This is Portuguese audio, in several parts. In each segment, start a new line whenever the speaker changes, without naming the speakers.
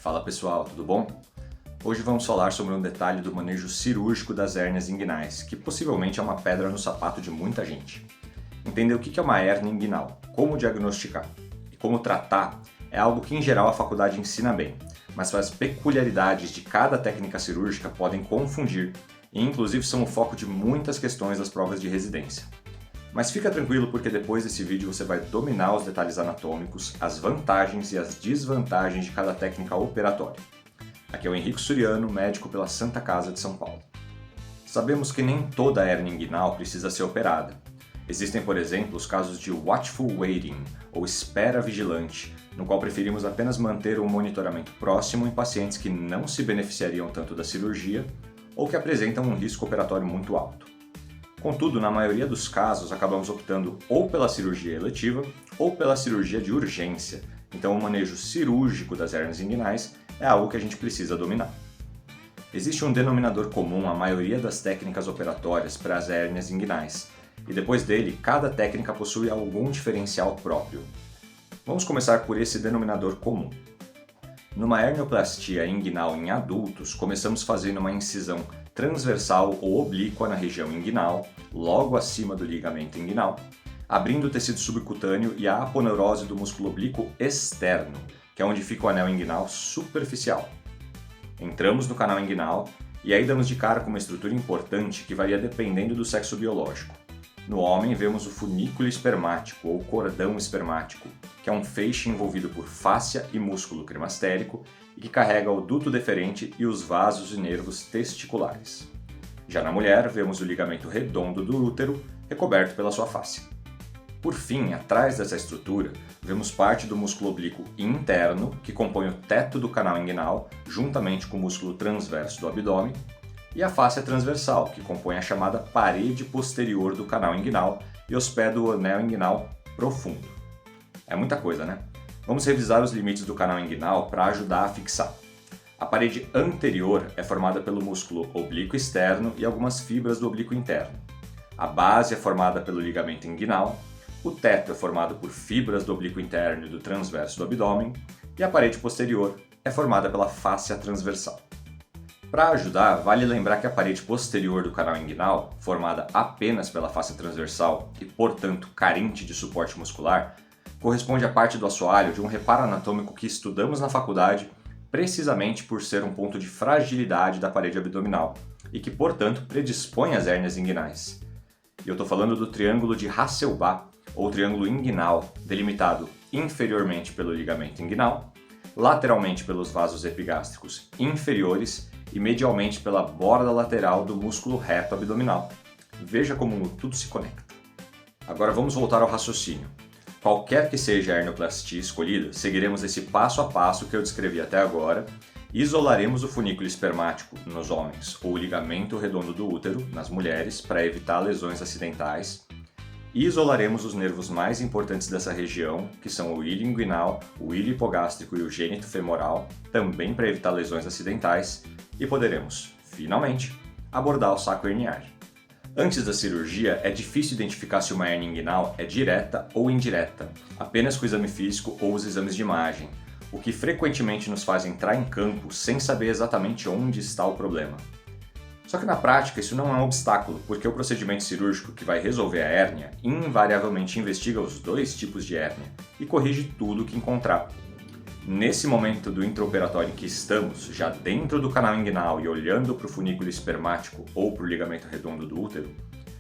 Fala pessoal, tudo bom? Hoje vamos falar sobre um detalhe do manejo cirúrgico das hérnias inguinais, que possivelmente é uma pedra no sapato de muita gente. Entender o que é uma hérnia inguinal, como diagnosticar e como tratar é algo que em geral a faculdade ensina bem, mas as peculiaridades de cada técnica cirúrgica podem confundir e inclusive são o foco de muitas questões das provas de residência. Mas fica tranquilo porque depois desse vídeo você vai dominar os detalhes anatômicos, as vantagens e as desvantagens de cada técnica operatória. Aqui é o Henrique Suriano, médico pela Santa Casa de São Paulo. Sabemos que nem toda hérnia inguinal precisa ser operada. Existem, por exemplo, os casos de watchful waiting, ou espera vigilante, no qual preferimos apenas manter um monitoramento próximo em pacientes que não se beneficiariam tanto da cirurgia ou que apresentam um risco operatório muito alto. Contudo, na maioria dos casos, acabamos optando ou pela cirurgia eletiva ou pela cirurgia de urgência, então o manejo cirúrgico das hérnias inguinais é algo que a gente precisa dominar. Existe um denominador comum à maioria das técnicas operatórias para as hérnias inguinais, e depois dele, cada técnica possui algum diferencial próprio. Vamos começar por esse denominador comum. Numa hernioplastia inguinal em adultos, começamos fazendo uma incisão transversal ou oblíqua na região inguinal, logo acima do ligamento inguinal, abrindo o tecido subcutâneo e a aponeurose do músculo oblíquo externo, que é onde fica o anel inguinal superficial. Entramos no canal inguinal e aí damos de cara com uma estrutura importante que varia dependendo do sexo biológico. No homem, vemos o funículo espermático ou cordão espermático, que é um feixe envolvido por fáscia e músculo cremastérico e que carrega o duto deferente e os vasos e nervos testiculares. Já na mulher, vemos o ligamento redondo do útero, recoberto pela sua fáscia. Por fim, atrás dessa estrutura, vemos parte do músculo oblíquo interno, que compõe o teto do canal inguinal, juntamente com o músculo transverso do abdômen, e a fáscia transversal, que compõe a chamada parede posterior do canal inguinal e hospeda o anel inguinal profundo. É muita coisa, né? Vamos revisar os limites do canal inguinal para ajudar a fixar. A parede anterior é formada pelo músculo oblíquo externo e algumas fibras do oblíquo interno. A base é formada pelo ligamento inguinal, o teto é formado por fibras do oblíquo interno e do transverso do abdômen, e a parede posterior é formada pela fáscia transversal. Para ajudar, vale lembrar que a parede posterior do canal inguinal, formada apenas pela fáscia transversal e, portanto, carente de suporte muscular, corresponde à parte do assoalho de um reparo anatômico que estudamos na faculdade precisamente por ser um ponto de fragilidade da parede abdominal e que, portanto, predispõe às hérnias inguinais. E eu estou falando do triângulo de Hasselbalch, ou triângulo inguinal, delimitado inferiormente pelo ligamento inguinal, lateralmente pelos vasos epigástricos inferiores e medialmente pela borda lateral do músculo reto abdominal. Veja como tudo se conecta. Agora vamos voltar ao raciocínio. Qualquer que seja a hernioplastia escolhida, seguiremos esse passo a passo que eu descrevi até agora, isolaremos o funículo espermático nos homens ou o ligamento redondo do útero nas mulheres para evitar lesões acidentais, e isolaremos os nervos mais importantes dessa região, que são o ilho inguinal, o ilho hipogástrico e o gênito femoral, também para evitar lesões acidentais, e poderemos, finalmente, abordar o saco herniário. Antes da cirurgia, é difícil identificar se uma hérnia inguinal é direta ou indireta, apenas com o exame físico ou os exames de imagem, o que frequentemente nos faz entrar em campo sem saber exatamente onde está o problema. Só que na prática isso não é um obstáculo, porque o procedimento cirúrgico que vai resolver a hérnia invariavelmente investiga os dois tipos de hérnia e corrige tudo o que encontrar. Nesse momento do intraoperatório em que estamos, já dentro do canal inguinal e olhando para o funículo espermático ou para o ligamento redondo do útero,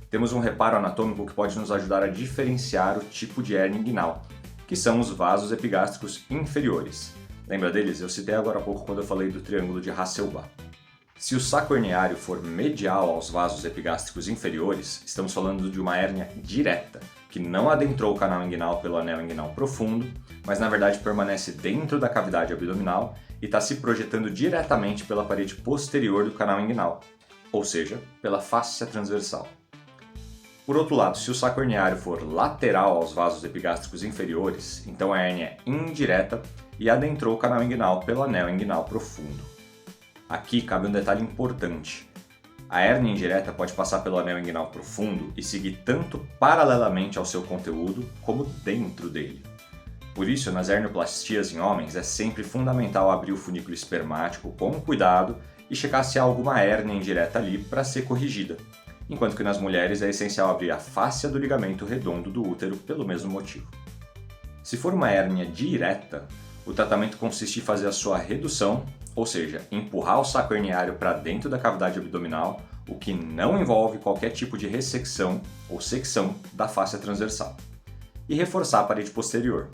temos um reparo anatômico que pode nos ajudar a diferenciar o tipo de hérnia inguinal, que são os vasos epigástricos inferiores. Lembra deles? Eu citei agora há pouco quando eu falei do triângulo de Hasselbalch. Se o saco herniário for medial aos vasos epigástricos inferiores, estamos falando de uma hérnia direta, que não adentrou o canal inguinal pelo anel inguinal profundo, mas na verdade permanece dentro da cavidade abdominal e está se projetando diretamente pela parede posterior do canal inguinal, ou seja, pela fáscia transversal. Por outro lado, se o saco herniário for lateral aos vasos epigástricos inferiores, então a hérnia é indireta e adentrou o canal inguinal pelo anel inguinal profundo. Aqui cabe um detalhe importante. A hérnia indireta pode passar pelo anel inguinal profundo e seguir tanto paralelamente ao seu conteúdo como dentro dele. Por isso, nas hernioplasties em homens, é sempre fundamental abrir o funículo espermático com cuidado e checar se há alguma hérnia indireta ali para ser corrigida, enquanto que nas mulheres é essencial abrir a fáscia do ligamento redondo do útero pelo mesmo motivo. Se for uma hérnia direta, o tratamento consiste em fazer a sua redução, ou seja, empurrar o saco herniário para dentro da cavidade abdominal, o que não envolve qualquer tipo de ressecção ou secção da fáscia transversal, e reforçar a parede posterior.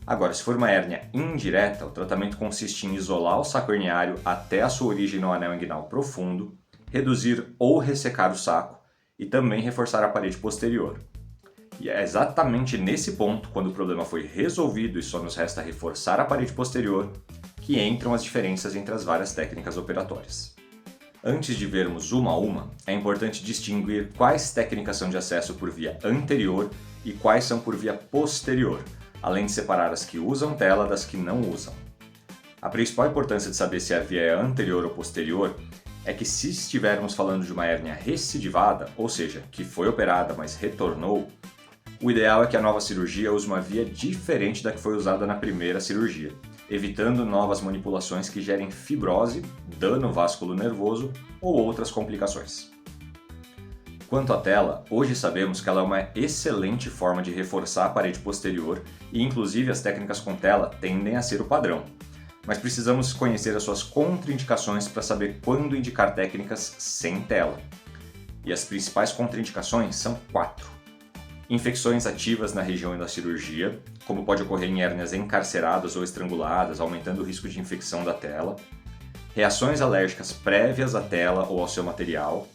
Agora, se for uma hérnia indireta, o tratamento consiste em isolar o saco herniário até a sua origem no anel inguinal profundo, reduzir ou ressecar o saco e também reforçar a parede posterior. E é exatamente nesse ponto, quando o problema foi resolvido e só nos resta reforçar a parede posterior, que entram as diferenças entre as várias técnicas operatórias. Antes de vermos uma a uma, é importante distinguir quais técnicas são de acesso por via anterior e quais são por via posterior, além de separar as que usam tela das que não usam. A principal importância de saber se a via é anterior ou posterior é que, se estivermos falando de uma hérnia recidivada, ou seja, que foi operada mas retornou, o ideal é que a nova cirurgia use uma via diferente da que foi usada na primeira cirurgia, evitando novas manipulações que gerem fibrose, dano vasculo-nervoso ou outras complicações. Quanto à tela, hoje sabemos que ela é uma excelente forma de reforçar a parede posterior e inclusive as técnicas com tela tendem a ser o padrão. Mas precisamos conhecer as suas contraindicações para saber quando indicar técnicas sem tela. E as principais contraindicações são 4. Infecções ativas na região da cirurgia, como pode ocorrer em hérnias encarceradas ou estranguladas, aumentando o risco de infecção da tela. Reações alérgicas prévias à tela ou ao seu material.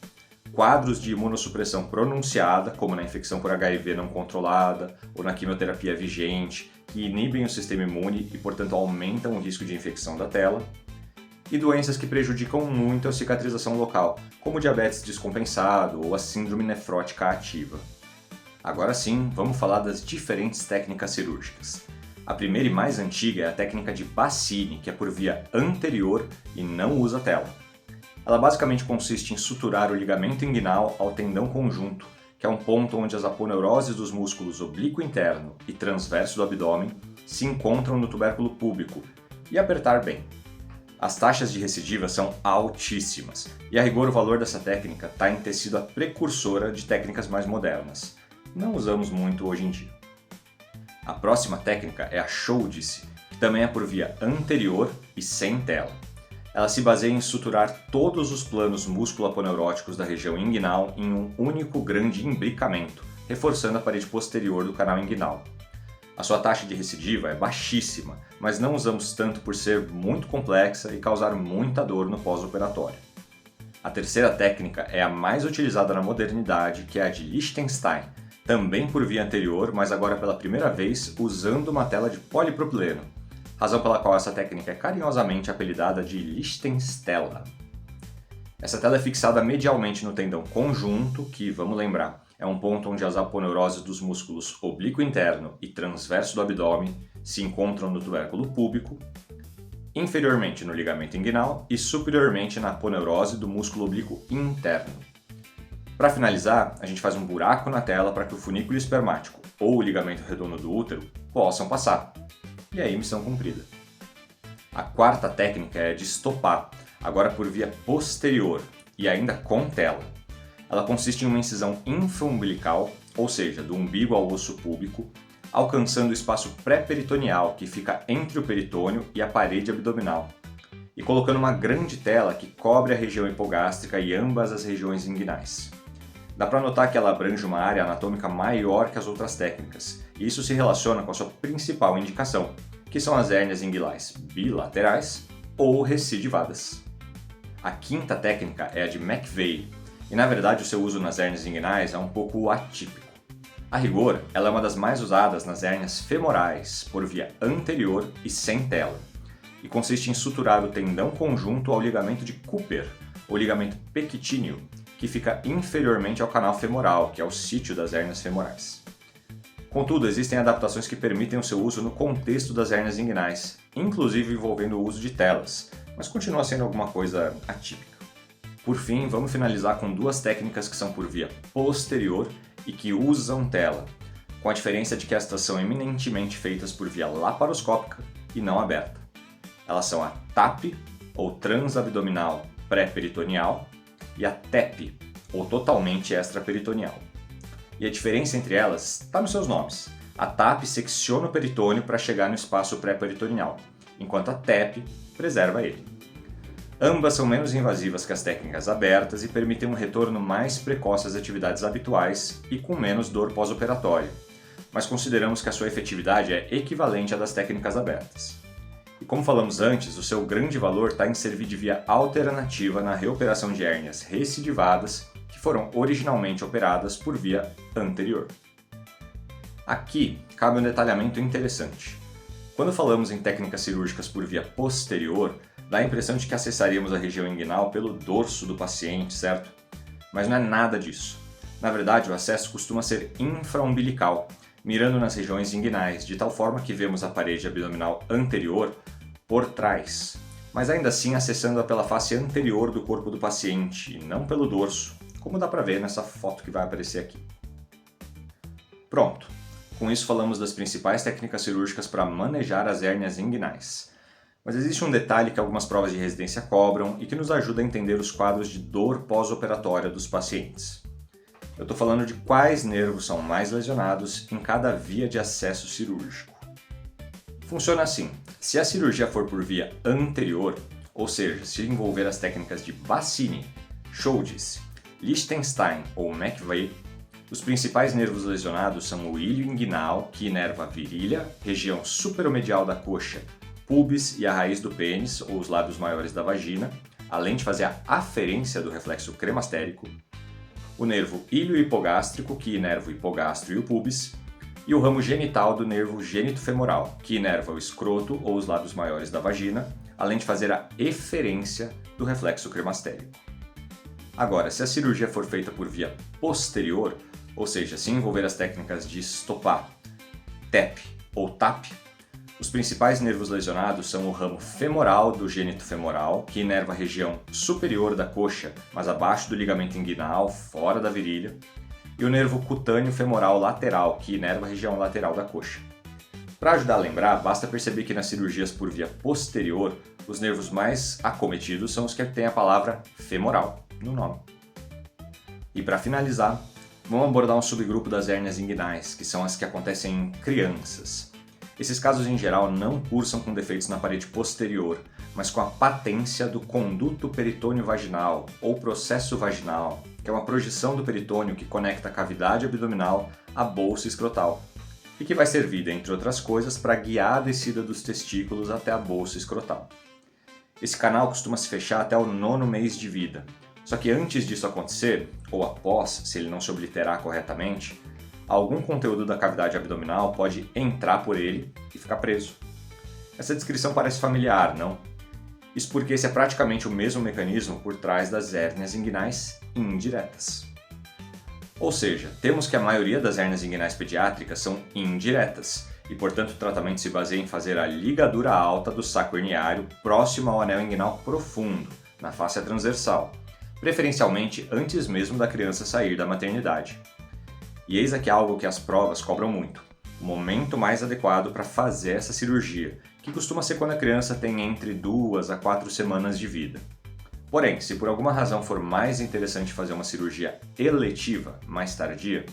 Quadros de imunossupressão pronunciada, como na infecção por HIV não controlada ou na quimioterapia vigente, que inibem o sistema imune e, portanto, aumentam o risco de infecção da tela. E doenças que prejudicam muito a cicatrização local, como o diabetes descompensado ou a síndrome nefrótica ativa. Agora sim, vamos falar das diferentes técnicas cirúrgicas. A primeira e mais antiga é a técnica de Bassini, que é por via anterior e não usa tela. Ela basicamente consiste em suturar o ligamento inguinal ao tendão conjunto, que é um ponto onde as aponeuroses dos músculos oblíquo interno e transverso do abdômen se encontram no tubérculo púbico, e apertar bem. As taxas de recidiva são altíssimas, e a rigor o valor dessa técnica está em ter sido a precursora de técnicas mais modernas. Não usamos muito hoje em dia. A próxima técnica é a Schuldice, que também é por via anterior e sem tela. Ela se baseia em suturar todos os planos músculo-aponeuróticos da região inguinal em um único grande imbricamento, reforçando a parede posterior do canal inguinal. A sua taxa de recidiva é baixíssima, mas não usamos tanto por ser muito complexa e causar muita dor no pós-operatório. A terceira técnica é a mais utilizada na modernidade, que é a de Lichtenstein, também por via anterior, mas agora pela primeira vez usando uma tela de polipropileno, razão pela qual essa técnica é carinhosamente apelidada de Lichtenstella. Essa tela é fixada medialmente no tendão conjunto, que, vamos lembrar, é um ponto onde as aponeuroses dos músculos oblíquo interno e transverso do abdômen se encontram no tubérculo púbico, inferiormente no ligamento inguinal e superiormente na aponeurose do músculo oblíquo interno. Para finalizar, a gente faz um buraco na tela para que o funículo espermático ou o ligamento redondo do útero possam passar. E aí, missão cumprida. A quarta técnica é a de estopar, agora por via posterior e ainda com tela. Ela consiste em uma incisão infraumbilical, ou seja, do umbigo ao osso púbico, alcançando o espaço pré-peritoneal que fica entre o peritônio e a parede abdominal, e colocando uma grande tela que cobre a região hipogástrica e ambas as regiões inguinais. Dá para notar que ela abrange uma área anatômica maior que as outras técnicas, e isso se relaciona com a sua principal indicação, que são as hérnias inguinais bilaterais ou recidivadas. A quinta técnica é a de McVeigh, e na verdade o seu uso nas hérnias inguinais é um pouco atípico. A rigor, ela é uma das mais usadas nas hérnias femorais, por via anterior e sem tela, e consiste em suturar o tendão conjunto ao ligamento de Cooper, ou ligamento pectíneo, que fica inferiormente ao canal femoral, que é o sítio das hérnias femorais. Contudo, existem adaptações que permitem o seu uso no contexto das hérnias inguinais, inclusive envolvendo o uso de telas, mas continua sendo alguma coisa atípica. Por fim, vamos finalizar com duas técnicas que são por via posterior e que usam tela, com a diferença de que estas são eminentemente feitas por via laparoscópica e não aberta. Elas são a TAP, ou transabdominal pré-peritoneal, e a TEP, ou totalmente extraperitoneal. E a diferença entre elas está nos seus nomes. A TAP secciona o peritônio para chegar no espaço pré-peritoneal, enquanto a TEP preserva ele. Ambas são menos invasivas que as técnicas abertas e permitem um retorno mais precoce às atividades habituais e com menos dor pós-operatória, mas consideramos que a sua efetividade é equivalente à das técnicas abertas. E como falamos antes, o seu grande valor está em servir de via alternativa na reoperação de hérnias recidivadas que foram originalmente operadas por via anterior. Aqui cabe um detalhamento interessante. Quando falamos em técnicas cirúrgicas por via posterior, dá a impressão de que acessaríamos a região inguinal pelo dorso do paciente, certo? Mas não é nada disso. Na verdade, o acesso costuma ser infraumbilical, mirando nas regiões inguinais, de tal forma que vemos a parede abdominal anterior por trás, mas ainda assim acessando-a pela face anterior do corpo do paciente, e não pelo dorso, como dá para ver nessa foto que vai aparecer aqui. Pronto! Com isso falamos das principais técnicas cirúrgicas para manejar as hérnias inguinais. Mas existe um detalhe que algumas provas de residência cobram e que nos ajuda a entender os quadros de dor pós-operatória dos pacientes. Eu estou falando de quais nervos são mais lesionados em cada via de acesso cirúrgico. Funciona assim: se a cirurgia for por via anterior, ou seja, se envolver as técnicas de Bassini, Schultz, Lichtenstein ou McVeigh, os principais nervos lesionados são o ilho inguinal, que inerva a virilha, região superomedial da coxa, pubis e a raiz do pênis, ou os lábios maiores da vagina, além de fazer a aferência do reflexo cremastérico, o nervo ilho-hipogástrico, que inerva o hipogastro e o pubis, e o ramo genital do nervo gênito-femoral, que inerva o escroto ou os lábios maiores da vagina, além de fazer a eferência do reflexo cremastérico. Agora, se a cirurgia for feita por via posterior, ou seja, se envolver as técnicas de Stoppa, TEP ou TAP, os principais nervos lesionados são o ramo femoral do gênito femoral, que inerva a região superior da coxa, mas abaixo do ligamento inguinal, fora da virilha, e o nervo cutâneo femoral lateral, que inerva a região lateral da coxa. Para ajudar a lembrar, basta perceber que nas cirurgias por via posterior, os nervos mais acometidos são os que têm a palavra femoral no nome. E para finalizar, vamos abordar um subgrupo das hérnias inguinais, que são as que acontecem em crianças. Esses casos em geral não cursam com defeitos na parede posterior, mas com a patência do conduto peritônio vaginal ou processo vaginal, que é uma projeção do peritônio que conecta a cavidade abdominal à bolsa escrotal, e que vai servir, entre outras coisas, para guiar a descida dos testículos até a bolsa escrotal. Esse canal costuma se fechar até o 9º mês de vida, só que antes disso acontecer, ou após, se ele não se obliterar corretamente, algum conteúdo da cavidade abdominal pode entrar por ele e ficar preso. Essa descrição parece familiar, não? Isso porque esse é praticamente o mesmo mecanismo por trás das hérnias inguinais indiretas. Ou seja, temos que a maioria das hérnias inguinais pediátricas são indiretas, e portanto o tratamento se baseia em fazer a ligadura alta do saco herniário próximo ao anel inguinal profundo, na face transversal, preferencialmente antes mesmo da criança sair da maternidade. E eis aqui algo que as provas cobram muito: o momento mais adequado para fazer essa cirurgia, que costuma ser quando a criança tem entre 2 a 4 semanas de vida. Porém, se por alguma razão for mais interessante fazer uma cirurgia eletiva mais tardia,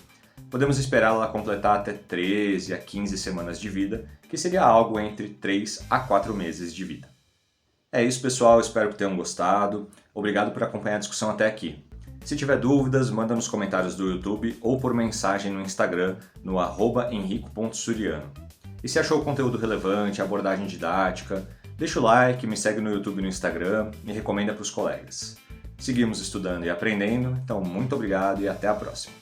podemos esperar ela completar até 13 a 15 semanas de vida, que seria algo entre 3 a 4 meses de vida. É isso, pessoal, espero que tenham gostado. Obrigado por acompanhar a discussão até aqui. Se tiver dúvidas, manda nos comentários do YouTube ou por mensagem no Instagram no @henrico.suriano. E se achou o conteúdo relevante, abordagem didática, deixa o like, me segue no YouTube e no Instagram, me recomenda para os colegas. Seguimos estudando e aprendendo, então muito obrigado e até a próxima.